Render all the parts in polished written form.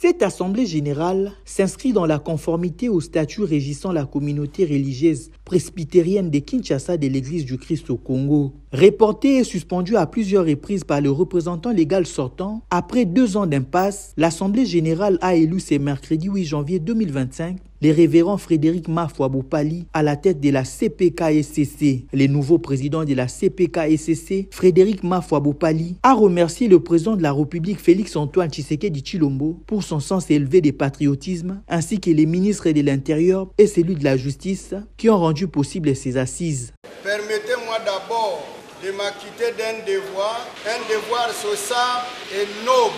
Cette assemblée générale s'inscrit dans la conformité au statut régissant la communauté religieuse presbytérienne de Kinshasa de l'Église du Christ au Congo. Reportée et suspendue à plusieurs reprises par le représentant légal sortant, après 2 ans d'impasse, l'assemblée générale a élu ce mercredi 8 janvier 2025 le révérend Frédéric Mafouabopali à la tête de la CPK-SCC. Le nouveau président de la CPK-SCC, Frédéric Mafouabopali, a remercié le président de la République Félix Antoine Tshisekedi Tshilombo pour son sens élevé de patriotisme, ainsi que les ministres de l'Intérieur et celui de la Justice qui ont rendu possible ces assises. Permettez-moi d'abord de m'acquitter d'un devoir social et noble,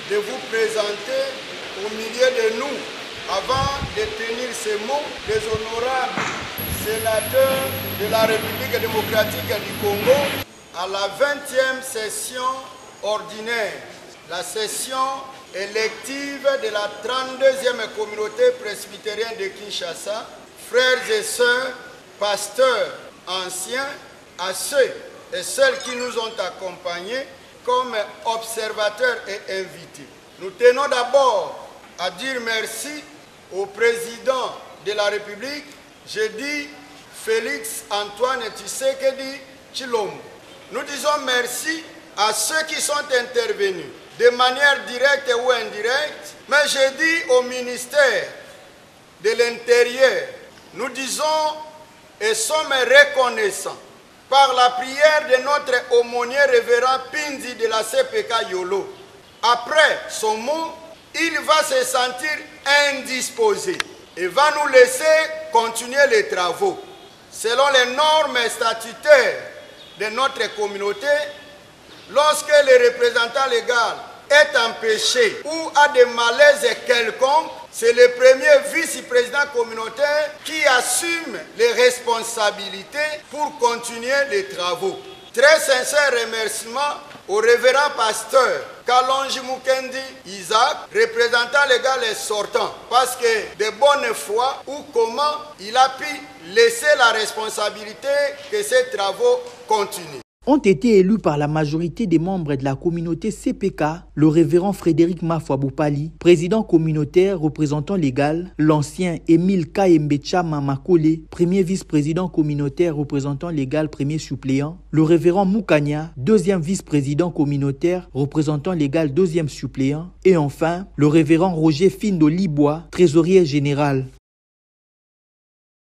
de vous présenter au milieu de nous. Avant de tenir ces mots, les honorables sénateurs de la République démocratique du Congo à la 20e session ordinaire, la session élective de la 32e communauté presbytérienne de Kinshasa, frères et sœurs, pasteurs anciens, à ceux et celles qui nous ont accompagnés comme observateurs et invités. Nous tenons d'abord à dire merci au président de la République, je dis Félix Antoine Tshisekedi Tshilombo. Nous disons merci à ceux qui sont intervenus de manière directe ou indirecte, mais je dis au ministère de l'Intérieur, nous disons et sommes reconnaissants par la prière de notre aumônier révérend Pinzi de la CPK Yolo. Après son mot, il va se sentir indisposé et va nous laisser continuer les travaux. Selon les normes statutaires de notre communauté, lorsque le représentant légal est empêché ou a des malaises quelconques, c'est le premier vice-président communautaire qui assume les responsabilités pour continuer les travaux. Très sincère remerciement au révérend pasteur Kalonji Mukendi Isaac, représentant légal et sortant, parce que de bonne foi ou comment il a pu laisser la responsabilité que ces travaux continuent. Ont été élus par la majorité des membres de la communauté CPK, le révérend Frédéric Mafouabopali, président communautaire représentant légal, l'ancien Émile Kayembecha Mamakole, premier vice-président communautaire représentant légal, premier suppléant, le révérend Moukania, deuxième vice-président communautaire représentant légal, deuxième suppléant, et enfin, le révérend Roger Findo Libois, trésorier général.